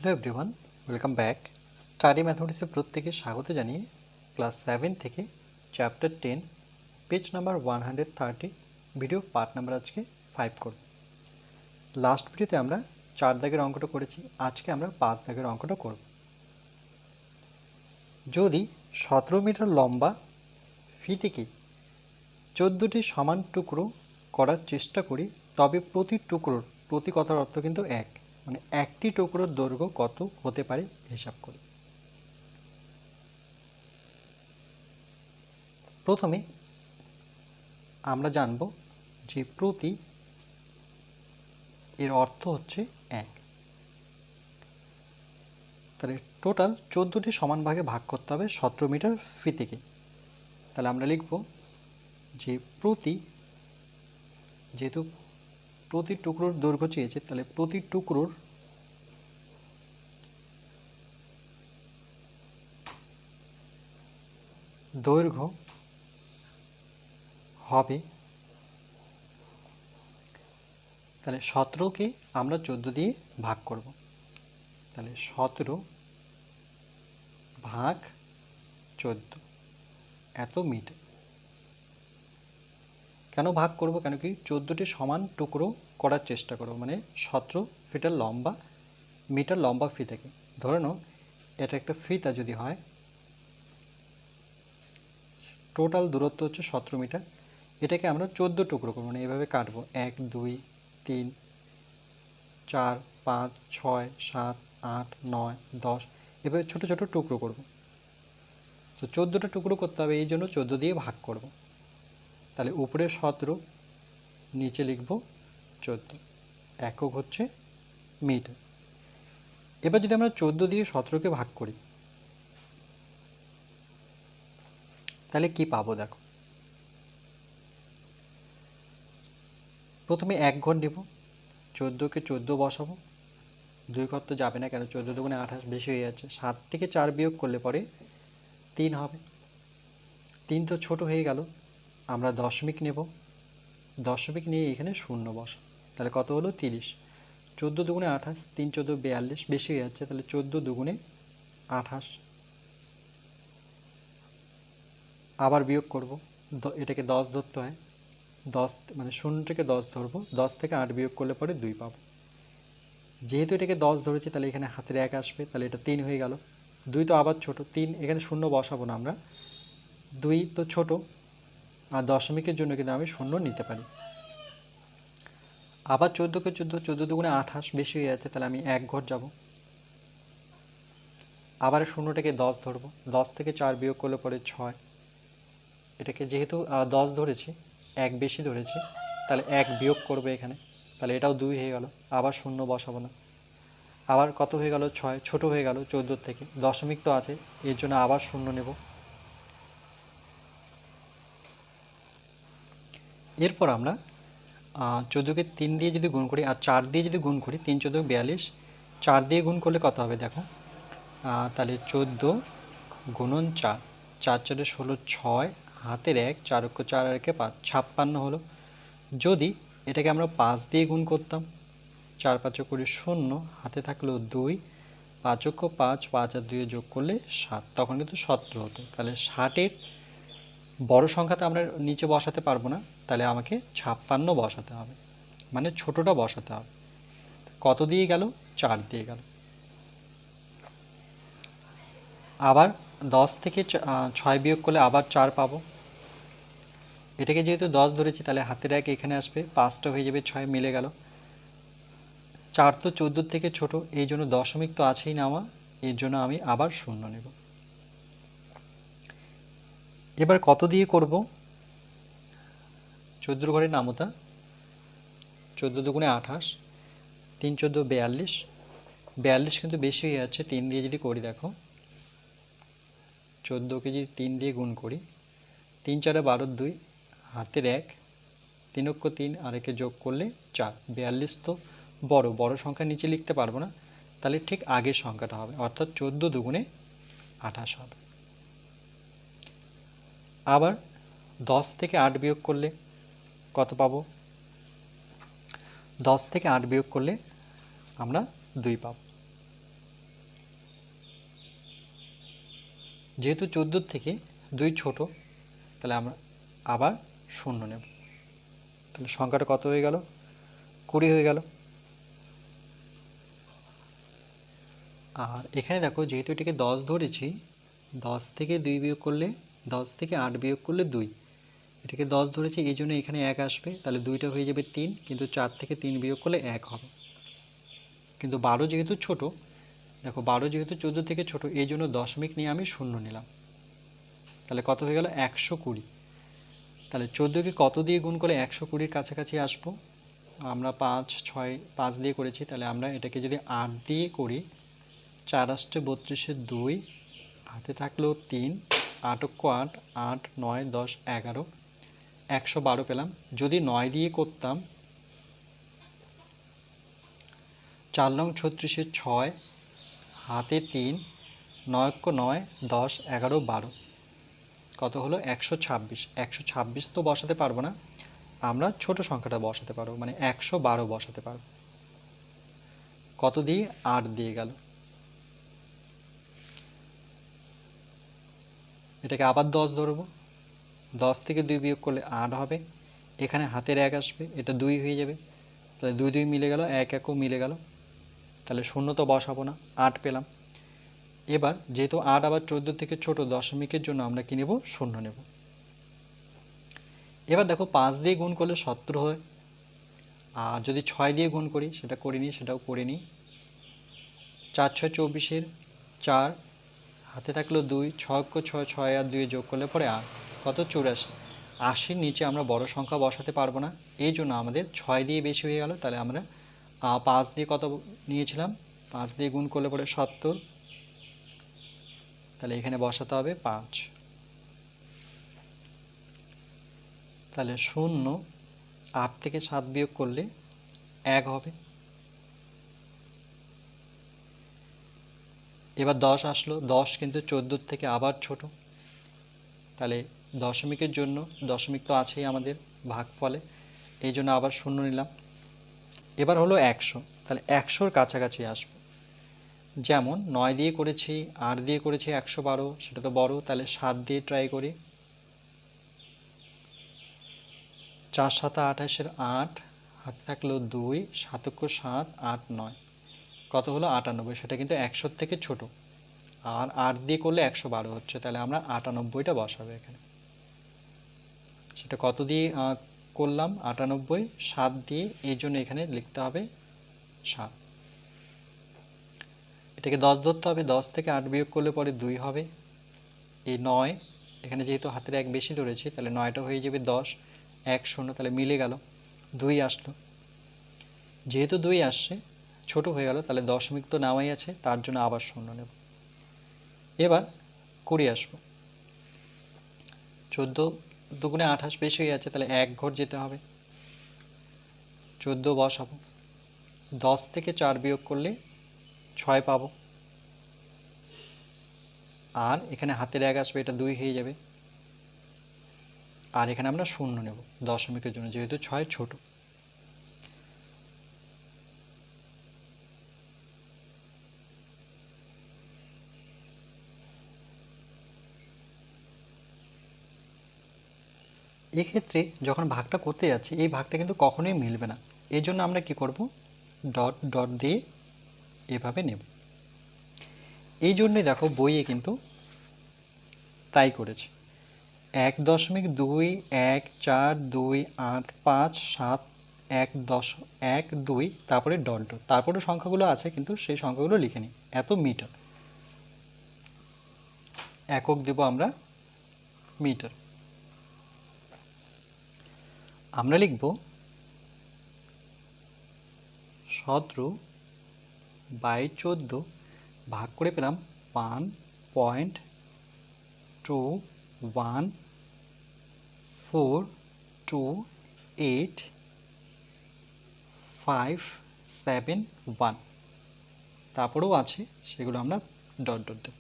Hello everyone, welcome back. Study ম্যাথমেটিক্সে প্রত্যেকে স্বাগত জানিয়ে ক্লাস 7 থেকে chapter 10 page number 130 video part number আজকে 5 করব। লাস্ট ভিডিওতে আমরা 4 দাগের অঙ্কটা করেছি, আজকে আমরা 5 দাগের অঙ্কটা করব। যদি 17 মিটার লম্বা ফিতিকে 14টি সমান টুকরো করার চেষ্টা করি, তবে প্রতি টুকরোর, প্রতি কথার অর্থ কিন্তু এক, মানে একটি টুকরোর দৈর্ঘ্য কত হতে পারে হিসাব করি। প্রথমে আমরা জানব যে প্রতি এর অর্থ হচ্ছে এক। তাহলে টোটাল 14টি সমান ভাগে ভাগ করতে হবে 17 মিটার ফিতিকে। তাহলে আমরা লিখব যে প্রতি, যেহেতু প্রতি টুকরোর দৈর্ঘ্য চেয়েছে, তাহলে প্রতি টুকরোর দৈর্ঘ্য হবে, তাহলে 17কে আমরা 14 দিয়ে ভাগ করব। তাহলে 17 ভাগ 14 এত মিটার। কেন ভাগ করব? কেন কি 14টি সমান টুকরো করার চেষ্টা করব, মানে 17 মিটার লম্বা ফিতাকে। ধরে নাও এটা একটা ফিতা যদি হয়, টোটাল দূরত্ব হচ্ছে 17 মিটার, এটাকে আমরা 14 টুকরো করবো, মানে এভাবে কাটবো 1 2 3 4 5 6 7 8 9 10, এভাবে ছোট ছোট টুকরো করব। তো 14টা টুকরো করতে হবে, এই জন্য 14 দিয়ে ভাগ করব। তাহলে উপরে 17, নিচে লিখব 14, একক হচ্ছে মিটার। এবার যদি আমরা 14 দিয়ে 17কে ভাগ করি, তাহলে কি পাবো দেখো। প্রথমে 1 ঘর নেব, 14কে 14 বসাবো, 2 ঘর তো যাবে না, কেন 14 দুগুণে 28 বেশি হয়ে যাচ্ছে। 7 থেকে 4 বিয়োগ করলে পরে 3 হবে, 3 তো ছোট হয়ে গেল, আমরা দশমিক নেব, দশমিক নিয়ে এখানে শূন্য বসাবো, তাহলে কত হলো 30। 14 দুগুণে 28, 3 14 42, বেশি হয়ে যাচ্ছে, তাহলে 14 দুগুণে 28। আবার বিয়োগ করব, এটাকে 10 ধরতে হয়, 10 মানে শূন্যটাকে 10 ধরবো, 10 থেকে 8 বিয়োগ করলে পরে 2 পাবো। যেহেতু এটাকে 10 ধরেছি, তাহলে এখানে হাতের 1 আসবে, তাহলে এটা 3 হয়ে গেল। 2 তো আবার ছোট, 3 এখানে শূন্য বসাবো না আমরা, 2 তো ছোট, আর দশমিকের জন্য কিন্তু আমি শূন্য নিতে পারি। আবার 14কে 14, 14 দুগুণে 28, বেশি হয়ে যাচ্ছে, তাহলে আমি 1 ঘর যাব, আবার শূন্যটাকে 10 ধরবো, 10 থেকে 4 বিয়োগ করলে পরে 6। এটাকে যেহেতু 10 ধরেছি, 1 বেশি ধরেছি, তাহলে 1 বিয়োগ করবে এখানে, তাহলে এটাও 2 হয়ে গেল, আবার শূন্য বসাবো না। আবার কত হয়ে গেল 6, ছোট হয়ে গেল 14 থেকে, দশমিক তো আছে, এর জন্য আবার শূন্য নেব। এরপর আমরা 14কে 3 দিয়ে যদি গুণ করি আর 4 দিয়ে যদি গুণ করি, 3 14 42, 4 দিয়ে গুণ করলে কত হবে দেখো। তাহলে 14 গুণন 4, 4 4 16, 6 হাতের 1, 4 অক্ষ 4 আর 1 5, 56 হলো। যদি এটাকে আমরা 5 দিয়ে গুণ করতাম, 4 5 করে 0, হাতে থাকলো 2, 5 অক্ষ 5, 5 আর 2 যোগ করলে 7, তখন কিন্তু 17 হতো। তাহলে 60-এর বড় সংখ্যাতে আমরা নিচে বসাতে পারবো না, তাহলে আমাকে 56 বসাতে হবে, মানে ছোটটা বসাতে হবে। কত দিয়ে গেল? 4 দিয়ে গেল। আবার 10 থেকে 6 বিয়োগ করলে আবার 4 পাবো। এটাকে যেহেতু 10 ধরেছি, তাহলে হাতের 1 এখানে আসবে, 5টা হয়ে যাবে, 6 মিলে গেল। 4 তো 14 থেকে ছোট, এই জন্য দশমিক তো আছেই নেওয়া, এর জন্য আমি আবার শূন্য নেব। এবার কত দিয়ে করব? 14 ঘরের নামতা, 14 দুগুণে 28, 3 14 42, 42 কিন্তু বেশি হয়ে যাচ্ছে, 3 দিয়ে যদি করি দেখো, 14কে যদি 3 দিয়ে গুণ করি, 3 4 12, 2 হাতের 1, 3 অক্ষ 3 আর একে যোগ করলে 4, 42 তো বড় সংখ্যা নিচে লিখতে পারবো না, তাহলে ঠিক আগের সংখ্যাটা হবে, অর্থাৎ 14 দুগুণে 28 হবে। আবার 10 থেকে 8 বিয়োগ করলে কত পাবো? 10 থেকে 8 বিয়োগ করলে আমরা 2 পাবো। যেহেতু 14 থেকে 2 ছোট, তাহলে আমরা আবার শূন্য নেব। তাহলে সংখ্যাটা কত হয়ে গেল? 20 হয়ে গেল। আর এখানে দেখো, যেহেতু এটাকে 10 ধরেছি, 10 থেকে 2 বিয়োগ করলে, 10 থেকে 8 বিয়োগ করলে 2, এটাকে 10 ধরেছি এই জন্য এখানে 1 আসবে, তাহলে 2টা হয়ে যাবে 3, কিন্তু 4 থেকে 3 বিয়োগ করলে 1 হবে। কিন্তু 12 যেহেতু ছোট, দেখো 12 যেহেতু 14 থেকে ছোট, এই জন্য দশমিক নিয়ে আমি শূন্য নিলাম। তাহলে কত হয়ে গেল? 120। তাহলে 14কে কত দিয়ে গুণ করলে 120-র কাছাকাছি আসবো? আমরা 5, 6, 5 দিয়ে করেছি, তাহলে আমরা এটাকে যদি 8 দিয়ে করি, 4 8 32, 2 হাতে থাকলেও 3, 8 8, 8 9 10 11, 112 পেলাম। যদি 9 দিয়ে করতাম, 4 নং 36, 6 হাতে 3, 9 9 10 11 12, কত হলো? 126। 126 তো বসাতে পারবো না, আমরা ছোট সংখ্যাটা বসাতে পারবো, মানে 112 বসাতে পারবো। কত দিয়ে? 8 দিয়ে গেল। এটাকে আবার 10 ধরবো, 10 থেকে 2 বিয়োগ করলে 8 হবে, এখানে হাতের 1 আসবে, এটা 2 হয়ে যাবে, তাহলে 2 2 মিলে গেল, 1 1ও মিলে গেল, তাহলে শূন্য তো বসাবো না, 8 পেলাম। এবার যেহেতু 8 আবার 14 থেকে ছোট, দশমিকের জন্য আমরা কি নেব? শূন্য নেব। এবার দেখো 5 দিয়ে গুণ করলে 70 হয়, আর যদি 6 দিয়ে গুণ করি, সেটা করিনি, সেটাও করে নিই। 4 6 24, 4 হাতে থাকলো 2, 6 6 6 আর 2 যোগ করলে পরে 8, কত? 84। 80-র নিচে আমরা বড় সংখ্যা বসাতে পারবো না, এই জন্য আমাদের 6 দিয়ে বেশি হয়ে গেল, তাহলে আমরা 5 দিয়ে কত নিয়েছিলাম? 5 দিয়ে গুণ করলে পরে 70, তাহলে এখানে বসাতে হবে 5। তাহলে 0, 8 থেকে 7 বিয়োগ করলে 1 হবে। এবার 10 আসলো, 10 কিন্তু 14 থেকে আবার ছোট, তাহলে দশমিকের জন্য, দশমিক তো আছেই আমাদের ভাগফলে, এই জন্য আবার শূন্য নিলাম। এবার হলো 100, তাহলে 100-র কাছাকাছি আসবে। যেমন 9 দিয়ে করেছি, 8 দিয়ে করেছি 112, সেটা তো বড়, তাহলে 7 দিয়ে ট্রাই করি। 4 7 28-এর 8 হাতে থাকলো 2, 7 7 8 9, কত হলো? 98, সেটা কিন্তু 100-র থেকে ছোট, আর 8 দিয়ে করলে 112 হচ্ছে, তাহলে আমরা 98টা বসাবো এখানে। সেটা কত দিয়ে করলাম? 98, 7 দিয়ে, এই জন্য এখানে লিখতে হবে 7। এটাকে 10 ধরতে হবে, 10 থেকে 8 বিয়োগ করলে পরে 2 হবে, এই 9, এখানে যেহেতু হাতের 1 বেশি ধরেছি, তাহলে 9টা হয়ে যাবে 10, 1 0, তাহলে মিলে গেল, 2 আসলো। যেহেতু 2 আসছে, ছোট হয়ে গেল, তাহলে দশমিক তো নেওয়াই আছে, তার জন্য আবার শূন্য নেব। এবার 20 আসবো, 14 দুগুণে 28 বেশি হয়ে যাচ্ছে, তাহলে 1 ঘর যেতে হবে, 14 বসাবো। 10 থেকে 4 বিয়োগ করলে 6 পাবো, আর এখানে হাতের 1 আসবে, এটা 2 হয়ে যাবে, আর এখানে আমরা শূন্য নেব দশমিকের জন্য, যেহেতু 6 ছোট। এক্ষেত্রে যখন ভাগটা করতে যাচ্ছি, এই ভাগটা কিন্তু কখনোই মিলবে না, এই জন্য আমরা কি করব? ডট ডট দিয়ে এভাবে নেব। এই জন্যই দেখো বইয়ে কিন্তু তাই করেছে, 1.2, 1, 4, 2, 8, 5, 7, 1, 10, 1, 2, তারপরে ডট ডট, তারপরে সংখ্যাগুলো আছে, কিন্তু সেই সংখ্যাগুলো লিখে নিই। এত মিটার, একক দেব আমরা মিটার। আমরা লিখব 17/14, ভাগ করে পেলাম 1.2142851, তারপরেও আছে, সেগুলো আমরা ডট ডট দেব।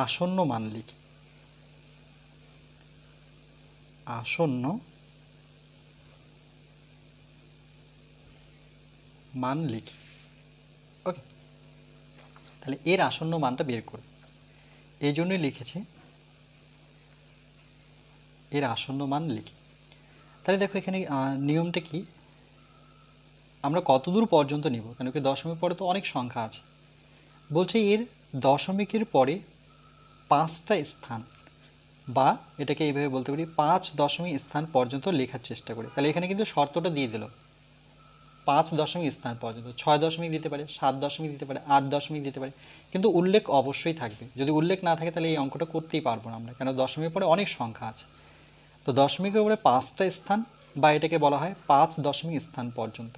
আসন্ন মান লিখি, আসন্ন মান লিখি। ওকে, তাহলে এর আসন্ন মানটা বের করব। এই জন্যই লিখেছি এর আসন্ন মান লিখি। তাহলে দেখো এখানে নিয়মটা কি, আমরা কত দূর পর্যন্ত নিব, কেন কি দশমিক পরে তো অনেক সংখ্যা আছে। বলছে এর দশমিকের পরে 5টা স্থান, বা এটাকে এইভাবে বলতে পারি 5 দশমিক স্থান পর্যন্ত লেখার চেষ্টা করি। তাহলে এখানে কিন্তু শর্তটা দিয়ে দিল 5 দশমিক স্থান পর্যন্ত, 6 দশমিক দিতে পারে, 7 দশমিক দিতে পারে, 8 দশমিক দিতে পারে, কিন্তু উল্লেখ অবশ্যই থাকবে। যদি উল্লেখ না থাকে তাহলে এই অঙ্কটা করতেই পারবো না আমরা, কেন দশমিকের পরে অনেক সংখ্যা আছে। তো দশমিকের উপরে 5টা স্থান, বা এটাকে বলা হয় 5 দশমিক স্থান পর্যন্ত।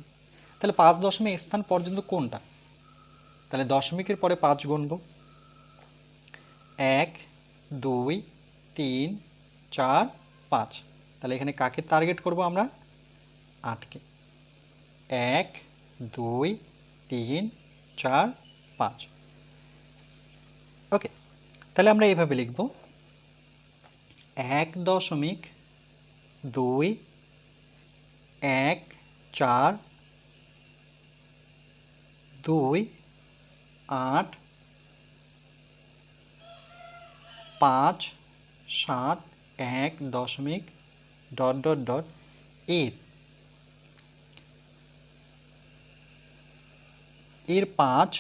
তাহলে 5 দশমিক স্থান পর্যন্ত কোনটা? তাহলে দশমিকের পরে 5 গুনব, 1 2 3 4 5। তাহলে এখানে কাকে টার্গেট করব আমরা? 8কে। 1 2 3 4 5। ওকে, তাহলে আমরা এইভাবে লিখব 1 দশমিক 2 1 4 2 8 5 7 1 দশমিক ডট ডট ডট এর 5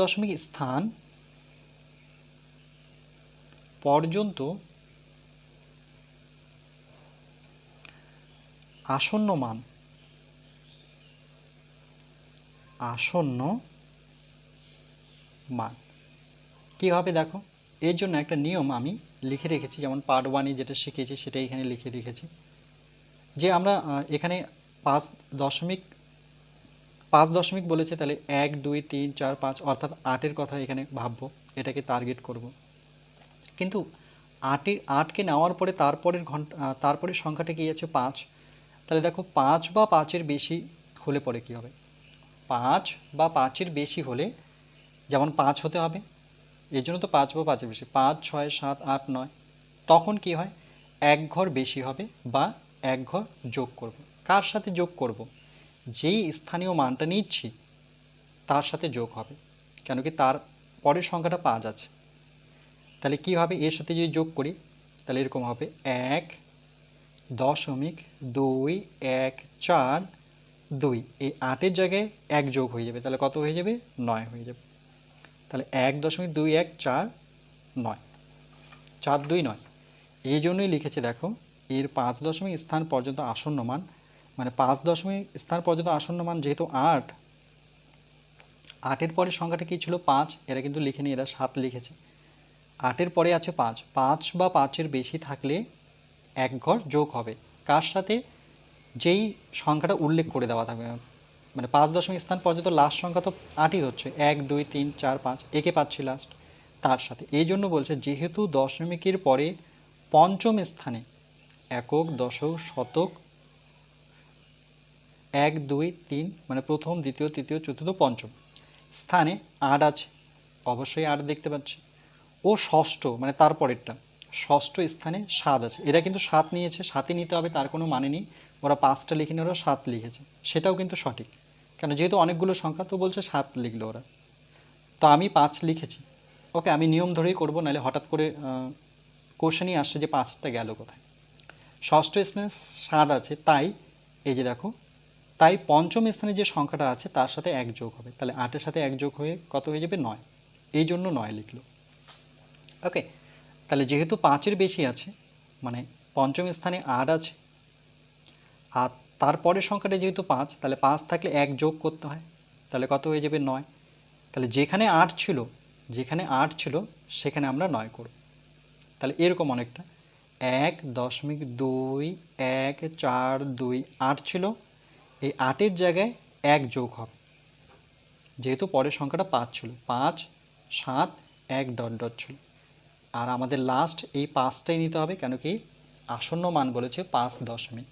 দশমিক স্থান পর্যন্ত আসন্ন মান কী হবে দেখো। এর জন্য একটা নিয়ম আমি লিখে রেখেছি, যেমন পার্ট 1-এ যেটা শিখেছি সেটাই এখানে লিখে রেখেছি, যে আমরা এখানে 5 দশমিক বলেছে, তাহলে 1 2 3 4 5 অর্থাৎ 8-এর কথা এখানে ভাববো, এটাকে টার্গেট করব। কিন্তু 8কে নেওয়ার পরে তারপরের সংখ্যাটা কি আছে? 5। তাহলে দেখো 5 বা 5-এর বেশি হলে পরে কি হবে? 5 বা 5-এর বেশি হলে যেমন 5 হতে হবে, এর জন্য তো 5 বা 5-এর বেশি, 5 6 7 8 9, তখন কি হয়? এক ঘর বেশি হবে বা এক ঘর যোগ করব। কার সাথে যোগ করব? যেই স্থানীয় মানটা নিচ্ছি তার সাথে যোগ হবে, কেন কি তার পরের সংখ্যাটা 5 আছে। তাহলে কি হবে? এর সাথে যদি যোগ করি তাহলে এরকম হবে 1 দশমিক 2 1 4 2। এই 8-এর জায়গায় 1 যোগ হয়ে যাবে, তাহলে কত হয়ে যাবে? 9 হয়ে যাবে। তাহলে 1.2149 4 2 9। এই জন্যই লিখেছে দেখো এর 5 দশমিক স্থান পর্যন্ত আসন্ন মান, মানে 5 দশমিক স্থান পর্যন্ত আসন্ন মান যেহেতু 8-এর পরের সংখ্যাটা কি ছিল? 5। এরা কিন্তু লিখেনি, এরা 7 লিখেছে। 8-এর পরে আছে 5, 5 বা 5-এর বেশি থাকলে এক ঘর যোগ হবে, কার সাথে? যেই সংখ্যাটা উল্লেখ করে দেওয়া থাকবে, মানে 5 দশমিক স্থান পর্যন্ত লাস্ট সংখ্যা তো 8-ই হচ্ছে, 1 2 3 4 5, একে পাচ্ছি লাস্ট, তার সাথে। এই জন্য বলছে যেহেতু দশমিকের পরে পঞ্চম স্থানে একক দশক শতক 1 2 3 মানে প্রথম দ্বিতীয় তৃতীয় চতুর্থ পঞ্চম স্থানে 8 আছে, অবশ্যই 8 দেখতে পাচ্ছি, ও ষষ্ঠ মানে তারপরেরটা ষষ্ঠ স্থানে 7 আছে। এরা কিন্তু 7 নিয়েছে, 7ই নিতে হবে তার কোনো মানে নেই, ওরা 5টা লিখেনি, ওরা 7 লিখেছে, সেটাও কিন্তু সঠিক, কেন যেহেতু অনেকগুলো সংখ্যা তো বলছে 7 লিখলো ওরা, তো আমি 5 লিখেছি। ওকে, আমি নিয়ম ধরেই করব, নাহলে হঠাৎ করে কোশ্চেনই আসছে যে 5টা গেল কোথায়। ষষ্ঠ স্থানে 7 আছে, তাই এই যে দেখো, তাই পঞ্চম স্থানে যে সংখ্যাটা আছে তার সাথে 1 যোগ হবে, তাহলে 8-এর সাথে 1 যোগ হয়ে কত হয়ে যাবে? 9। এই জন্য 9 লিখলো। ওকে, তাহলে যেহেতু 5-এর বেশি আছে, মানে পঞ্চম স্থানে 8 আছে, আর তারপরের সংখ্যাটা যেহেতু 5, তাহলে 5 থাকলে 1 যোগ করতে হয়, তাহলে কত হয়ে যাবে? 9। তাহলে যেখানে 8 ছিল সেখানে আমরা 9 করব। তাহলে এরকম অনেকটা 1.2 1 4 2 8 ছিল, এই 8-এর জায়গায় 1 যোগ হবে, যেহেতু পরের সংখ্যাটা 5 ছিল, 5 7 1 ডট ডট ছিল, আর আমাদের লাস্ট এই 5টাই নিতে হবে, কেন কি আসন্ন মান বলেছে 5 দশমিক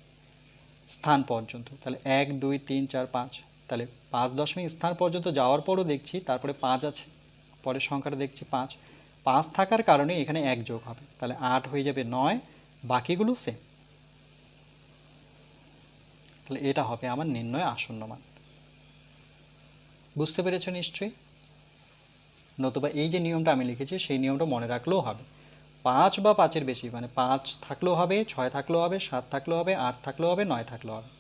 স্থান পর্যন্ত। তাহলে 1 2 3 4 5, তাহলে 5 দশমিক স্থান পর্যন্ত যাওয়ার পরও দেখছি তারপরে 5 আছে, পরের সংখ্যাটা দেখছি 5, 5 থাকার কারণে এখানে 1 যোগ হবে, তাহলে 8 হয়ে যাবে 9, বাকিগুলো সেম। তাহলে এটা হবে আমার নির্ণয় আসন্ন মান। বুঝতে পেরেছো নিশ্চয়ই? নতুবা এই যে নিয়মটা আমি লিখেছি সেই নিয়মটা মনে রাখলেও হবে। 5 বা 5-এর বেশি মানে 5 থাকলেও হবে, 6 থাকলেও হবে, 7 থাকলেও হবে, 8 থাকলেও হবে, 9 থাকলেও হবে।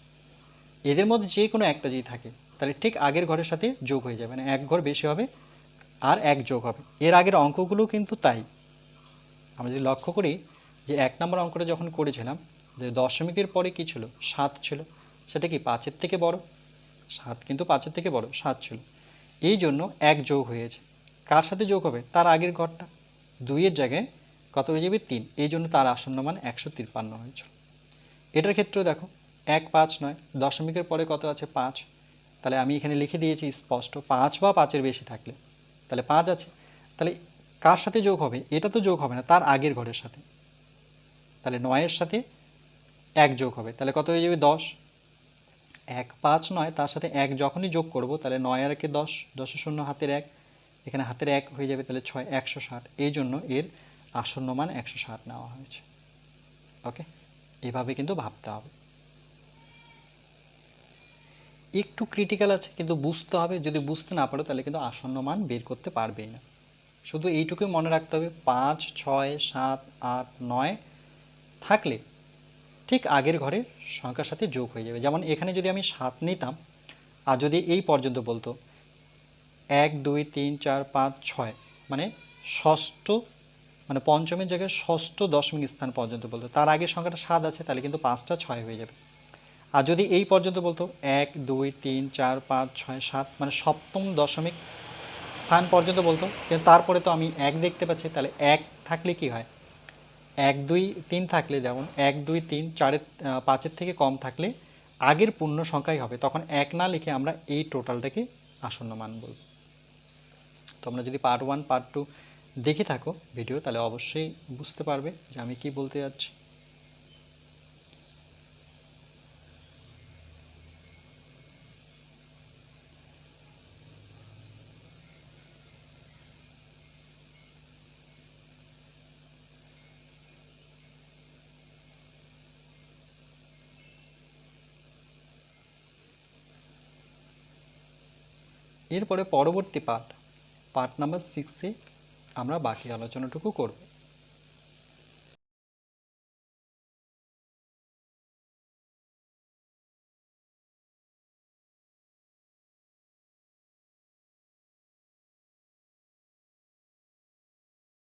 এদের মধ্যে যে কোনো একটা যদি থাকে তাহলে ঠিক আগের ঘরের সাথে যোগ হয়ে যাবে, মানে এক ঘর বেশি হবে আর এক যোগ হবে। এর আগের অঙ্কগুলো কিন্তু তাই। আমরা যদি লক্ষ্য করি যে 1 নম্বর অঙ্কটা যখন করেছিলাম যে দশমিকের পরে কি ছিল, 7 ছিল, সেটা কি 5-এর থেকে বড়? 7 কিন্তু 5-এর থেকে বড়, 7 ছিল, এই জন্য এক যোগ হয়েছে। কার সাথে যোগ হবে? তার আগের ঘরটা। 2-এর জায়গায় কত হয়ে যাবে? 3, এই জন্য তার আসন্ন মান 153 হয়েছিল। এটার ক্ষেত্রেও দেখো 1, 5 নয়, দশমিকের পরে কত আছে? 5। তাহলে আমি এখানে লিখে দিয়েছি স্পষ্ট 5 বা 5-এর বেশি থাকলে তাহলে 5 আছে। তাহলে কার সাথে যোগ হবে? এটা তো যোগ হবে না, তার আগের ঘরের সাথে। তাহলে 9-এর সাথে 1 যোগ হবে, তাহলে কত হয়ে যাবে? 10। 1, 5, 9 তার সাথে 1 যখনই যোগ করব তাহলে 9 আর 1-এ 10, 10-এর শূন্য হাতের 1, এখানে হাতের 1 হয়ে যাবে, তাহলে 6, 160। এই জন্য এর আসন্ন মান 160 নেওয়া হয়েছে। ওকে, এভাবে কিন্তু ভাবতে হবে। একটু ক্রিটিক্যাল আছে কিন্তু বুঝতে হবে, যদি বুঝতে না পারো তাহলে কিন্তু আসন্ন মান বের করতে পারবেই না। শুধু এইটুকুই মনে রাখতে হবে, 5, 6, 7, 8, 9 থাকলে ঠিক আগের ঘরের সংখ্যার সাথে যোগ হয়ে যাবে। যেমন এখানে যদি আমি 7 নিতাম আর যদি এই পর্যন্ত বলতো 1, 2, 3, 4, 5, 6 মানে ষষ্ঠ, মানে পঞ্চমের জায়গায় ষষ্ঠ দশমিক স্থান পর্যন্ত বলতো, তার আগের সংখ্যাটা 7 আছে, তাহলে কিন্তু 5টা 6 হয়ে যাবে। আর যদি এই পর্যন্ত বলতো 1, 2, 3, 4, 5, 6, 7 মানে সপ্তম দশমিক স্থান পর্যন্ত বলতো, কিন্তু তারপরে তো আমি 1 দেখতে পাচ্ছি, তাহলে 1 থাকলে কি হয়? 1, 2, 3 থাকলে, যেমন 1, 2, 3, 4, 5-এর থেকে কম থাকলে আগের পূর্ণ সংখ্যাই হবে, তখন 1 না লিখে আমরা এই টোটালটাকে আসন্ন মান বলব। তোমরা যদি পার্ট 1 পার্ট 2 দেখে থাকো ভিডিও তাহলে অবশ্যই বুঝতে পারবে যে আমি কি বলতে যাচ্ছি। এরপরে পরবর্তী পার্ট নাম্বার 6-এ আমরা বাকি আলোচনাটুকু করব।